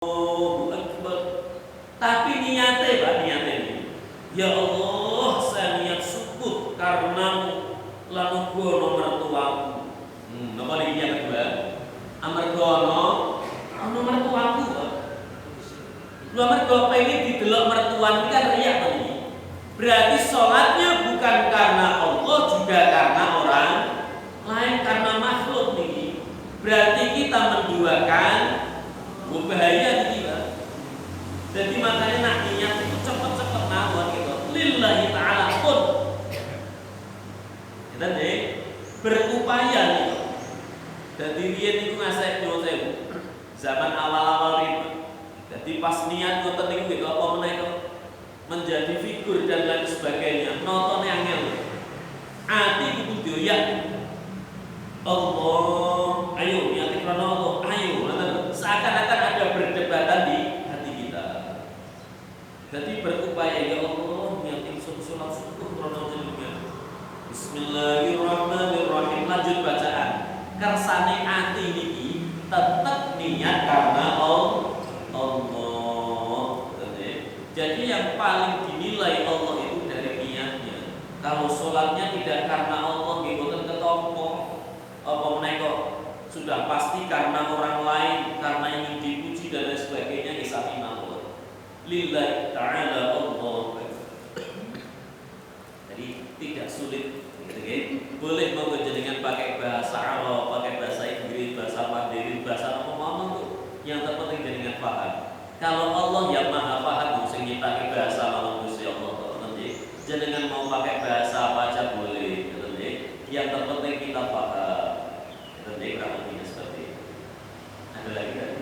Allahu Akbar. Tapi niatnya Pak, niatnya ini, ya Allah, saya niat syukur karenamu lalu gono mertuaku. Napa niki yang kedua? Amargono mertuaku. Lu amargo pengen didelok mertuan iki kan riya to iki. Berarti sholatnya bukan karena Allah, juga karena orang lain, karena makhluk nih. Berarti kita menduakan bahaya nih Pak. Jadi makanya nak niat itu cepet-cepet mawon gitu. Lillahi ta'ala pun. Kita deh berupaya nih. Jadi dia itu ngasih nyuwun sewu. Zaman awal-awal itu. Jadi pas niat ngoten niku gitu apa menawa menjadi figur dan lain sebagainya, nonton yang angel. Ati kudu doyak. Allah, ayo niat karena Allah, ayo. Seakan-akan ada perdebatan di hati kita. Jadi berupaya ya Allah, niat sholat syukur karena jenengan. Bismillahirrahmanirrahim. Lanjut bacaan. Kersane ati niki tetap niat karena Allah. Jadi yang paling dinilai Allah itu dari niatnya. Kalau sholatnya tidak karena Allah, boten ketompo, apa menika sudah pasti karena orang lain, karena ingin dipuji dan lain sebagainya, kisah mawon. Lillahi ta'ala Allah. Jadi tidak sulit, gitu kan? Boleh monggo jenengan pakai bahasa Arab, pakai bahasa Inggris, bahasa Mandarin, bahasa apa-apa tuh. Yang terpenting jenengan paham. Kalau Allah yang maha paham, sing nyiptake bahasa malam Gusti Allah, nanti jenengan mau pakai bahasa apa aja boleh, nanti. Yang terpenting kita paham, nanti kurang lebih seperti itu. Ada lagi kan?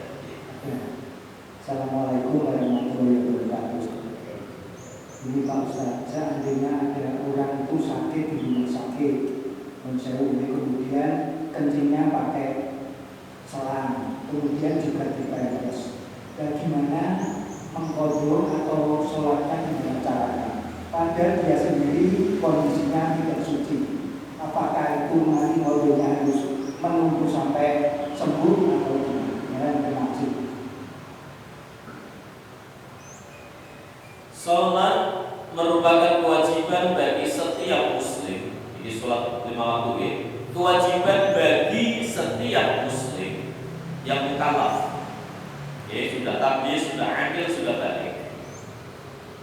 Assalamualaikum warahmatullahi wabarakatuh. Ini Pak Ustaz, seandainya ada orang itu sakit di rumah sakit, menjauh, kemudian kencingnya pakai selang, kemudian juga diperes. Bagaimana mengkodok atau sholatnya dengan caranya? Padahal dia sendiri kondisinya tidak suci. Apakah itu nanti kodoknya harus menunggu sampai sembuh atau tidak? Sholat merupakan kewajiban bagi setiap muslim. Ini sholat 5 waktu ya. Kewajiban bagi setiap muslim yang mukallaf. Sudah tabiy, sudah akil, sudah balik.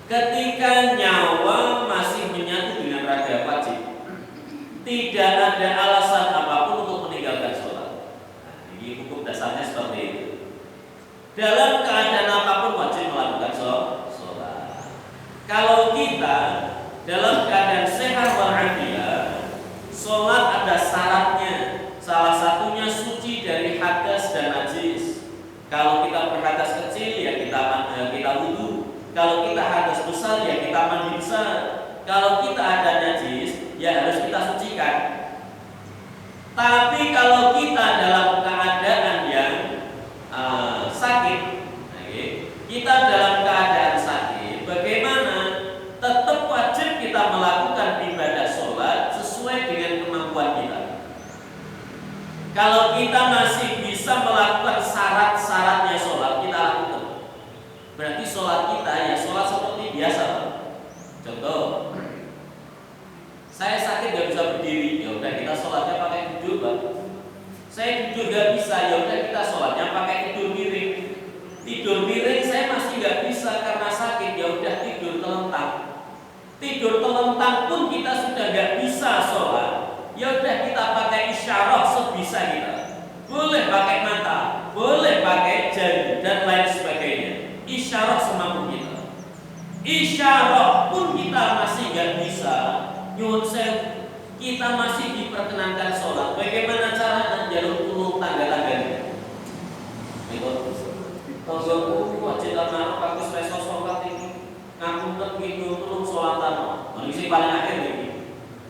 Ketika nyawa masih menyatu dengan raga wajib, tidak ada alasan apapun untuk meninggalkan sholat. Ini hukum dasarnya seperti itu. Dalam keadaan apapun wajib melakukan sholat. Kalau kita dalam keadaan sehat walafiat, sholat ada syaratnya. Salah satunya suci dari hadas dan najis. Kalau kita berhadas kecil ya kita wudu. Kalau kita hadas besar ya kita mandi besar. Kalau kita ada najis ya harus kita sucikan. Tapi kalau kita dalam keadaan yang sakit, kita dalam keadaan sakit, bagaimana? Tetap wajib kita melakukan ibadah sholat sesuai dengan kemampuan kita. Kalau kita masih bisa melakukan syarat-syaratnya sholat, kita lakukan. Berarti sholat kita ya sholat seperti biasa. Contoh, saya sakit gak bisa berdiri, ya udah kita sholatnya pakai duduk, Pak. Saya duduk gak bisa, ya udah kita sholatnya pakai tidur miring. Tidur miring saya masih gak bisa karena sakit, ya udah tidur telentang. Tidur telentang pun kita sudah gak bisa sholat. Ya udah kita pakai isyarah sebisa kita. Boleh pakai mata, boleh pakai jari dan lain sebagainya. Isyarah semampu kita. Isyarah pun kita masih gak bisa. Nyuwun sewu, kita masih diperkenankan sholat. Bagaimana cara jalur tulung tangga-tangganya? Tanggaku wajib anak aku spesial sholat ini. Ngapunten gitu tulung sholatan. Ini paling akhir ini.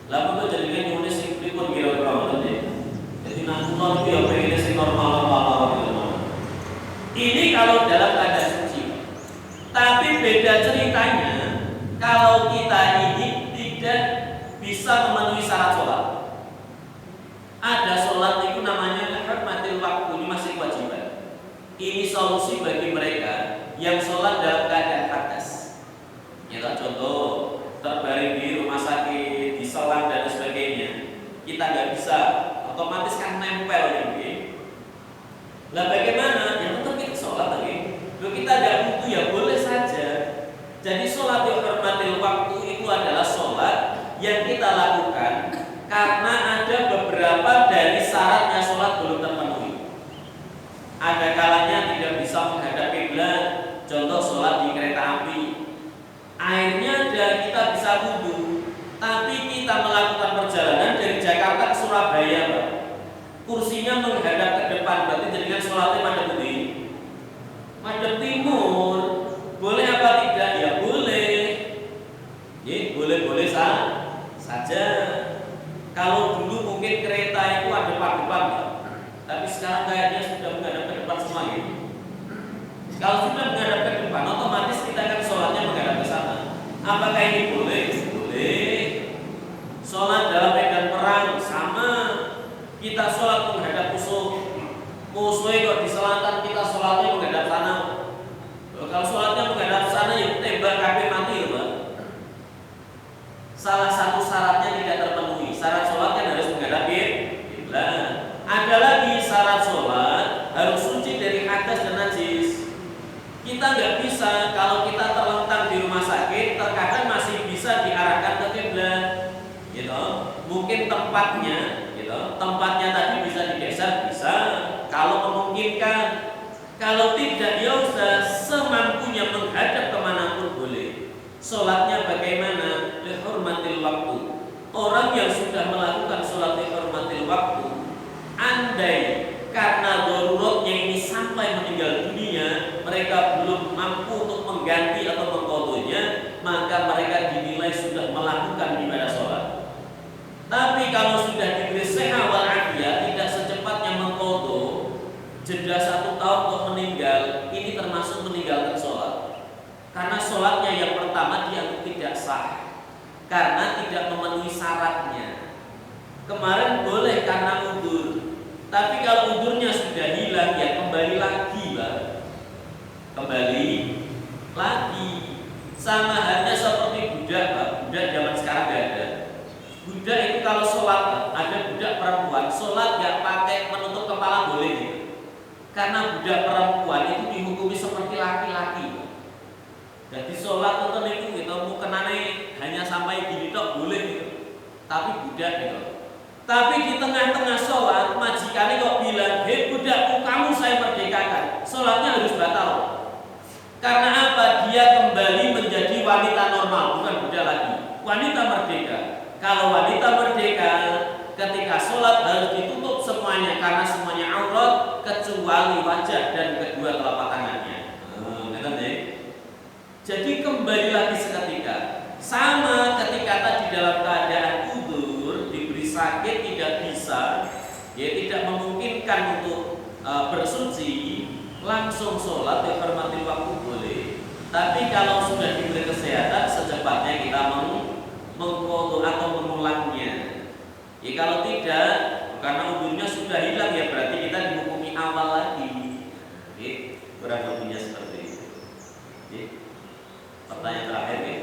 Lalu itu jadikan nyuwun sing pripun kira-kira ngoten ya. Jadi namun itu ya pengen sing normal. Ini kalau dalam keadaan suci. Tapi beda ceritanya kalau kita ini tidak bisa memenuhi syarat sholat. Ada sholat itu namanya hurmatil waktu, ini masih kewajiban. Ini solusi bagi mereka yang sholat dalam keadaan hadas. Ya, contoh terbaring di rumah sakit, diselang dan sebagainya, kita nggak bisa, otomatis kan nempel ini. Lah bagaimana? Ya tetap kita sholat lagi. Kalau kita nggak butuh ya boleh saja. Jadi sholat yang hormatil waktu itu adalah sholat yang kita lakukan karena ada beberapa dari syaratnya sholat belum terpenuhi. Ada kalanya tidak bisa menghadap kiblat, contoh sholat di kereta api. Airnya ada, kita bisa wudhu, tapi kita melakukan perjalanan dari Jakarta ke Surabaya, Pak. Kursinya menghadap ke depan, berarti jadikan sholatnya madhep budi, madhep timur. Boleh apa tidak? Ya boleh. Ya, boleh-boleh saja. Kalau dulu mungkin kereta itu ada depan, Pak. Tapi sekarang kayaknya sudah menghadap ke depan semua gitu. Kalau sudah menghadap ke depan, otomatis kita akan sholatnya menghadap ke sana. Apakah ini boleh? Boleh. Sholat dalam medan perang sama. Kita sholat menghadap musuh kok di selatan, kita sholatnya menghadap sana. Kalau sholatnya menghadap sana, ya tembak kabeh mati ya, Pak. Salah satu syaratnya tidak terpenuhi. Syarat sholat kan harus menghadap kiblat. Ada lagi syarat sholat harus suci dari hadas dan najis. Kita nggak bisa kalau kita terlentang di rumah sakit, terkadang masih bisa diarahkan ke kiblat, gitu. Mungkin tempatnya, gitu. Tempatnya tadi bisa digeser, bisa. Kalau memungkinkan. Kalau tidak, ya usah semampunya menghadap kemanapun boleh. Sholatnya bagaimana? Lihormatil waktu. Orang yang sudah melakukan sholat lihormatil waktu, andai karena daruratnya ini sampai meninggal dunia, mereka belum mampu untuk mengganti atau mengqadhonya, maka mereka dinilai sudah melakukan ibadah sholat. Tapi kalau sudah diberi sehat wal afiyah, tidak secepatnya mengqadho, jeda 1 tahun untuk meninggal, ini termasuk meninggalkan sholat. Karena sholatnya yang pertama dianggap tidak sah, karena tidak memenuhi syaratnya. Kemarin boleh karena udzur. Tapi kalau udurnya sudah hilang, ya kembali lagi, Pak. Kembali lagi. Sama halnya seperti budak, Pak. Budak zaman sekarang gak ada. Budak itu kalau sholat, Pak, ada budak perempuan sholat gak pakai menutup kepala boleh gitu. Karena budak perempuan itu dihukumi seperti laki-laki, Pak. Jadi sholat untuk itu gitu, mau kenane hanya sampai gini tok boleh gitu. Tapi budak gitu. Tapi di tengah-tengah sholat, majikannya kok bilang, hei budakku, kamu saya merdekakan. Sholatnya harus batal. Karena apa? Dia kembali menjadi wanita normal, bukan budak lagi. Wanita merdeka. Kalau wanita merdeka, ketika sholat harus ditutup semuanya, karena semuanya aurat, kecuali wajah dan kedua telapak tangannya. Jadi kembali lagi seketika. Sama ketika tadi dalam keadaan udzur, diberi sakit, tidak bisa, ya tidak memungkinkan untuk bersuci, langsung sholat dihormati waktu boleh. Tapi kalau sudah diberi kesehatan, secepatnya kita mengqadho atau mengulangnya. Ya kalau tidak, karena udzurnya sudah hilang, ya berarti kita dihukumi awal lagi. Ya, kurang lebihnya seperti itu. Ya. Pertanyaan terakhir ya.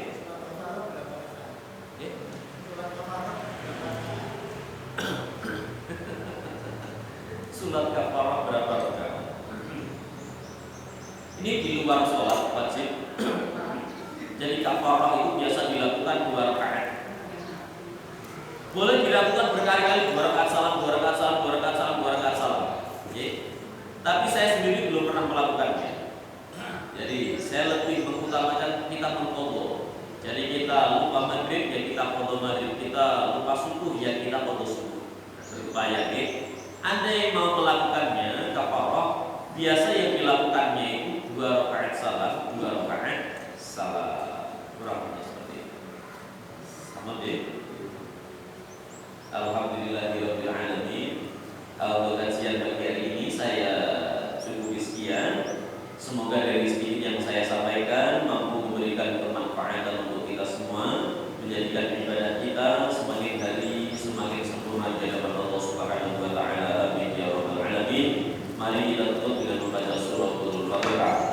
Surat kafarah berapa rakaat? Ini di luar sholat wajib. Jadi kafarah itu biasa dilakukan 2 rakaat. Boleh dilakukan berkali-kali, 2 rakaat salam, 2 rakaat salam, 2 rakaat salam, 2 rakaat salam. Tapi saya sendiri belum pernah melakukannya. Jadi saya lebih mengutamakan kita mengqadho. Jadi kita lupa maghrib, ya kita qadho maghrib. Kita lupa subuh, ya kita qadho subuh. Supaya Anda yang mau melakukannya kafarah, biasa yang dilakukannya itu 2 rakaat salam, 2 rakaat salam. Kurang lebih seperti itu. Sama deh. Alhamdulillahirabbil alamin. Untuk kajian pagi hari ini saya cukup sekian. Semoga dari sedikit yang saya sampaikan mampu memberikan kemanfaatan untuk kita semua, menjadikan ibadah kita semakin hari semakin sempurna di hadapan Allah Subhanahu wa taala. Amin ya rabbal alamin. Mari kita tutup dengan membaca suratul Fatihah.